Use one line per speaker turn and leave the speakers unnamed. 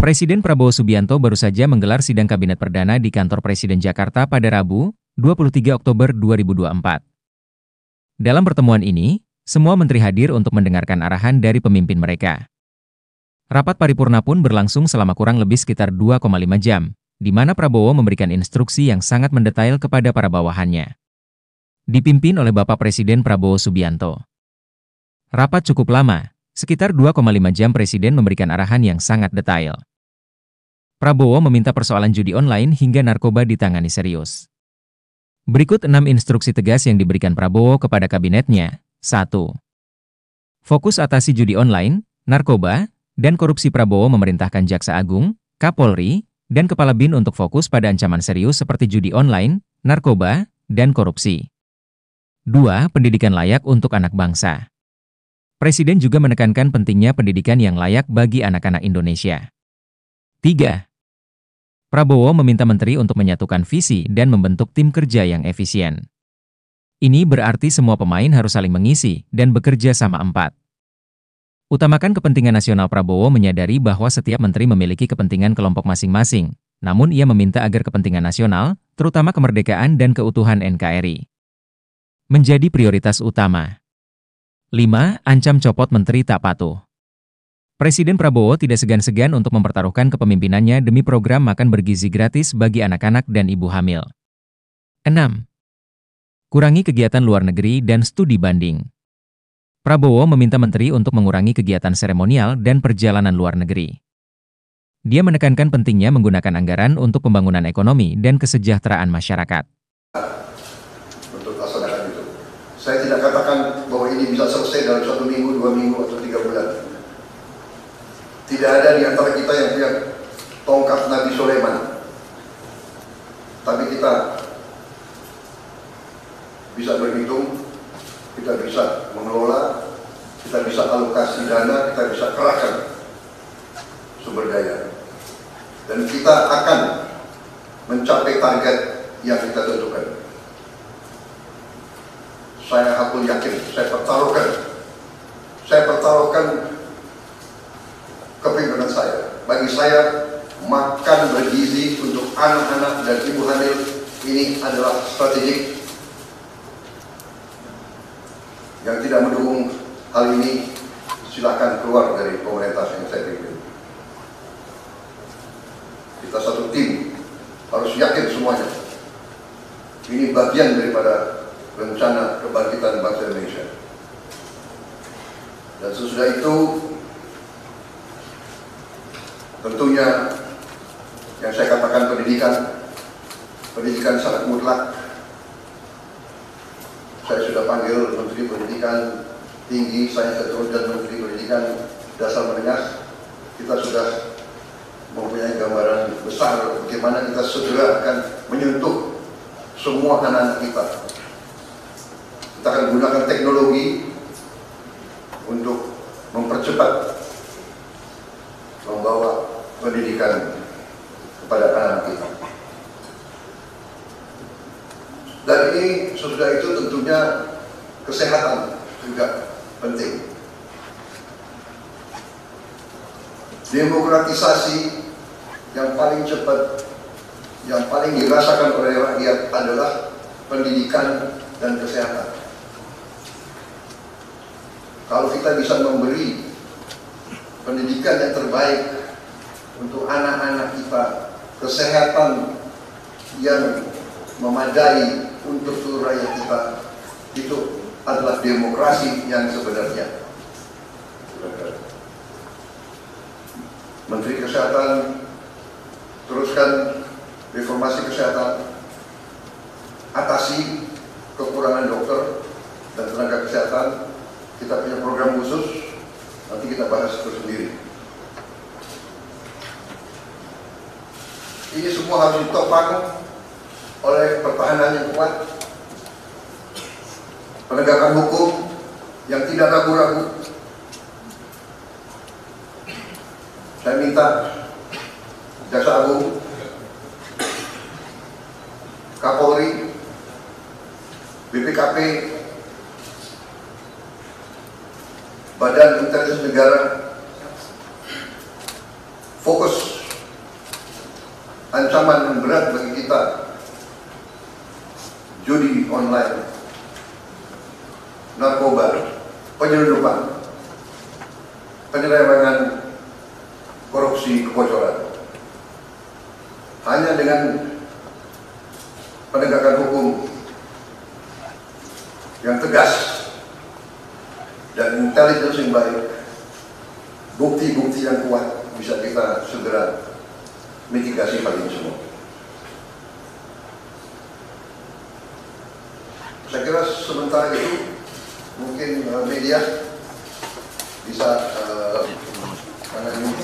Presiden Prabowo Subianto baru saja menggelar sidang kabinet perdana di kantor Presiden Jakarta pada Rabu, 23 Oktober 2024. Dalam pertemuan ini, semua menteri hadir untuk mendengarkan arahan dari pemimpin mereka. Rapat paripurna pun berlangsung selama kurang lebih sekitar 2,5 jam, di mana Prabowo memberikan instruksi yang sangat mendetail kepada para bawahannya. Dipimpin oleh Bapak Presiden Prabowo Subianto. Rapat cukup lama, sekitar 2,5 jam Presiden memberikan arahan yang sangat detail. Prabowo meminta persoalan judi online hingga narkoba ditangani serius. Berikut 6 instruksi tegas yang diberikan Prabowo kepada kabinetnya. 1. Fokus atasi judi online, narkoba, dan korupsi. Prabowo memerintahkan Jaksa Agung, Kapolri, dan Kepala BIN untuk fokus pada ancaman serius seperti judi online, narkoba, dan korupsi. 2. Pendidikan layak untuk anak bangsa. Presiden juga menekankan pentingnya pendidikan yang layak bagi anak-anak Indonesia. 3. Prabowo meminta menteri untuk menyatukan visi dan membentuk tim kerja yang efisien. Ini berarti semua pemain harus saling mengisi dan bekerja sama. 4. Utamakan kepentingan nasional. Prabowo menyadari bahwa setiap menteri memiliki kepentingan kelompok masing-masing, namun ia meminta agar kepentingan nasional, terutama kemerdekaan dan keutuhan NKRI, menjadi prioritas utama. 5. Ancam copot menteri tak patuh. Presiden Prabowo tidak segan-segan untuk mempertaruhkan kepemimpinannya demi program makan bergizi gratis bagi anak-anak dan ibu hamil. 6. Kurangi kegiatan luar negeri dan studi banding. Prabowo meminta menteri untuk mengurangi kegiatan seremonial dan perjalanan luar negeri. Dia menekankan pentingnya menggunakan anggaran untuk pembangunan ekonomi dan kesejahteraan masyarakat.
Untuk laksanakan itu. Saya tidak katakan bahwa ini bisa selesai dalam 1 minggu, 2 minggu, atau 3 bulan. Tidak ada di antara kita yang punya tongkat Nabi Sulaiman. Tapi kita bisa berhitung, kita bisa mengelola, kita bisa alokasi dana, kita bisa kerahkan sumber daya. Dan kita akan mencapai target yang kita tentukan. Saya hakul yakin, saya pertaruhkan kepimpinan saya. Bagi saya, makan bergizi untuk anak-anak dan ibu hamil ini adalah strategik. Yang tidak mendukung hal ini, silakan keluar dari pemerintah yang saya pimpin. Kita satu tim, harus yakin semuanya. Ini bagian daripada rencana kebangkitan bangsa Indonesia. Dan sesudah itu, tentunya yang saya katakan pendidikan sangat mutlak. Saya sudah panggil Menteri Pendidikan Tinggi, saya dan Menteri Pendidikan Dasar Menengah. Kita sudah mempunyai gambaran besar bagaimana kita segera akan menyentuh semua anak-anak kita. Kita akan gunakan teknologi untuk mempercepat membawa pendidikan kepada anak kita. Dan ini sesudah itu tentunya kesehatan juga penting. Demokratisasi yang paling cepat, yang paling dirasakan oleh rakyat adalah pendidikan dan kesehatan. Kalau kita bisa memberi pendidikan yang terbaik untuk anak-anak kita, kesehatan yang memadai untuk seluruh rakyat kita, itu adalah demokrasi yang sebenarnya. Menteri Kesehatan, teruskan reformasi kesehatan, atasi kekurangan dokter dan tenaga kesehatan. Kita punya program khusus, nanti kita bahas itu sendiri. Ini semua harus ditopang oleh pertahanan yang kuat, penegakan hukum yang tidak ragu-ragu. Saya minta Jaksa Agung, Kapolri, BPKP, Badan Intelijen Negara fokus ancaman yang berat bagi kita, judi online, narkoba, penyelundupan, penyelewengan, korupsi, kebocoran. Hanya dengan penegakan hukum yang tegas dan intelligence yang baik, bukti-bukti yang kuat, bisa kita segera mitigasi hal ini semua. Saya kira sementara itu mungkin media bisa menangani